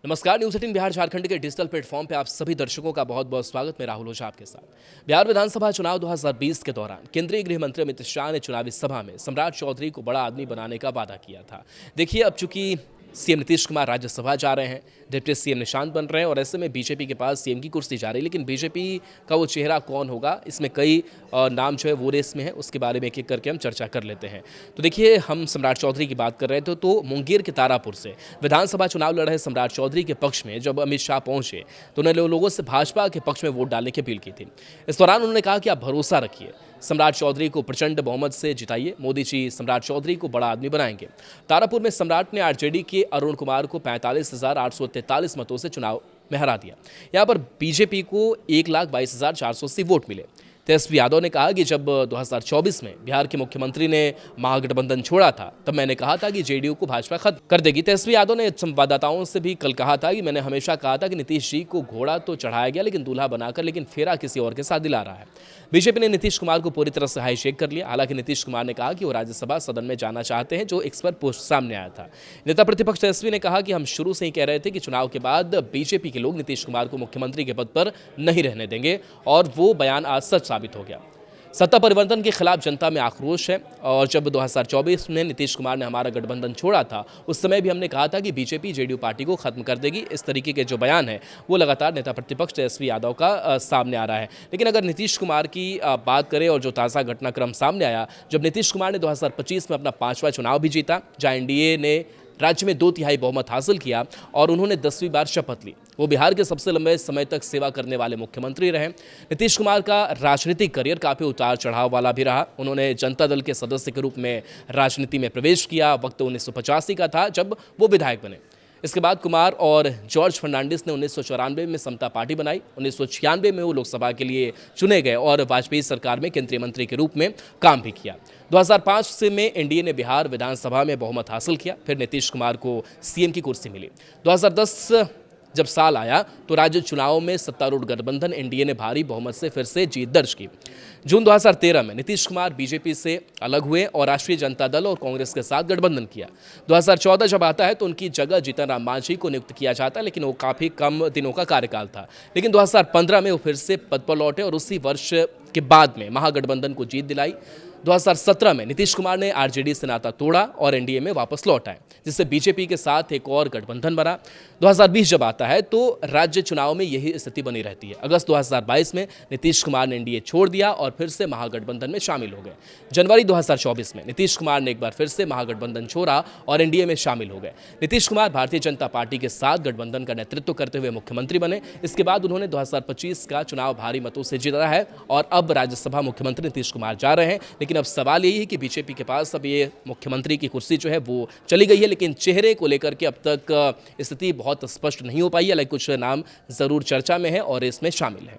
नमस्कार। न्यूज 18 बिहार झारखंड के digital platform पे आप सभी दर्शकों का बहुत बहुत स्वागत। मैं राहुल ओझा आपके साथ। बिहार विधानसभा चुनाव 2020 के दौरान केंद्रीय गृह मंत्री अमित शाह ने चुनावी सभा में सम्राट चौधरी को बड़ा आदमी बनाने का वादा किया था। देखिए, अब चूंकि सीएम नीतीश कुमार राज्यसभा जा रहे हैं, डिप्टी सीएम निशांत बन रहे हैं और ऐसे में बीजेपी के पास सीएम की कुर्सी जा रही है, लेकिन बीजेपी का वो चेहरा कौन होगा, इसमें कई नाम जो है वो रेस में है। उसके बारे में एक एक करके हम चर्चा कर लेते हैं। तो देखिए, हम सम्राट चौधरी की बात कर रहे थे तो मुंगेर के तारापुर से विधानसभा चुनाव लड़ रहे सम्राट चौधरी के पक्ष में जब अमित शाह पहुंचे तो उन्होंने लोगों से भाजपा के पक्ष में वोट डालने की अपील की थी। इस दौरान उन्होंने कहा कि आप भरोसा रखिए, सम्राट चौधरी को प्रचंड बहुमत से जिताइए, मोदी जी सम्राट चौधरी को बड़ा आदमी बनाएंगे। तारापुर में सम्राट ने आरजेडी के अरुण कुमार को 45,843 मतों से चुनाव में हरा दिया। यहां पर बीजेपी को 1,22,480 वोट मिले। तेजस्वी यादव ने कहा कि जब 2024 में बिहार के मुख्यमंत्री ने महागठबंधन छोड़ा था तब मैंने कहा था कि जेडीयू को भाजपा खत्म कर देगी। तेजस्वी यादव ने संवाददाताओं से भी कल कहा था कि मैंने हमेशा कहा था कि नीतीश जी को घोड़ा तो चढ़ाया गया लेकिन दूल्हा बनाकर, लेकिन फेरा किसी और के साथ दिला रहा है। बीजेपी ने नीतीश कुमार को पूरी तरह से हाईशेक कर लिया। हालांकि नीतीश कुमार ने कहा कि वो राज्यसभा सदन में जाना चाहते हैं, जो एक्सपर्ट पोस्ट सामने आया था। नेता प्रतिपक्ष तेजस्वी ने कहा कि हम शुरू से ही कह रहे थे कि चुनाव के बाद बीजेपी के लोग नीतीश कुमार को मुख्यमंत्री के पद पर नहीं रहने देंगे और वो बयान आज सच साबित हो गया। सत्ता परिवर्तन के खिलाफ जनता में आक्रोश है और जब 2024 में नीतीश कुमार ने हमारा गठबंधन छोड़ा था उस समय भी हमने कहा था कि बीजेपी जेडीयू पार्टी को खत्म कर देगी। इस तरीके के जो बयान है वो लगातार नेता प्रतिपक्ष तेजस्वी यादव का सामने आ रहा है। लेकिन अगर नीतीश कुमार की बात करें और जो ताज़ा घटनाक्रम सामने आया, जब नीतीश कुमार ने 2025 में अपना 5वां चुनाव भी जीता, जहाँ एनडीए ने राज्य में 2/3 बहुमत हासिल किया और उन्होंने 10वीं बार शपथ ली। वो बिहार के सबसे लंबे समय तक सेवा करने वाले मुख्यमंत्री रहे। नीतीश कुमार का राजनीतिक करियर काफ़ी उतार चढ़ाव वाला भी रहा। उन्होंने जनता दल के सदस्य के रूप में राजनीति में प्रवेश किया। वक्त 1985 का था जब वो विधायक बने। इसके बाद कुमार और जॉर्ज फर्नांडिस ने 1994 में समता पार्टी बनाई। 1996 में वो लोकसभा के लिए चुने गए और वाजपेयी सरकार में केंद्रीय मंत्री के रूप में काम भी किया। 2005 से में एनडीए ने बिहार विधानसभा में बहुमत हासिल किया। फिर नीतीश कुमार को सीएम की कुर्सी मिली। 2010 जब साल आया तो राज्य चुनाव में सत्तारूढ़ गठबंधन एनडीए ने भारी बहुमत से फिर से जीत दर्ज की। जून 2013 में नीतीश कुमार बीजेपी से अलग हुए और राष्ट्रीय जनता दल और कांग्रेस के साथ गठबंधन किया। 2014 जब आता है तो उनकी जगह जीतन राम मांझी को नियुक्त किया जाता है, लेकिन वो काफ़ी कम दिनों का कार्यकाल था। लेकिन 2015 में वो फिर से पद पर लौटे और उसी वर्ष के बाद में महागठबंधन को जीत दिलाई। 2017 में नीतीश कुमार ने आरजेडी से नाता तोड़ा और एनडीए में वापस लौट आए, जिससे बीजेपी के साथ एक और गठबंधन बना। 2020 जब आता है तो राज्य चुनाव में यही स्थिति बनी रहती है। अगस्त 2022 में नीतीश कुमार ने एनडीए छोड़ दिया और फिर से महागठबंधन में शामिल हो गए। जनवरी 2024 में नीतीश कुमार ने एक बार फिर से महागठबंधन छोड़ा और एनडीए में शामिल हो गए। नीतीश कुमार भारतीय जनता पार्टी के साथ गठबंधन का नेतृत्व करते हुए मुख्यमंत्री बने। इसके बाद उन्होंने 2025 का चुनाव भारी मतों से जीता है और अब राज्यसभा मुख्यमंत्री नीतीश कुमार जा रहे हैं। लेकिन अब सवाल यही है कि बीजेपी के पास अब ये मुख्यमंत्री की कुर्सी जो है वो चली गई है, लेकिन चेहरे को लेकर के अब तक स्थिति बहुत स्पष्ट नहीं हो पाई है। हालांकि कुछ नाम जरूर चर्चा में है और इसमें शामिल है।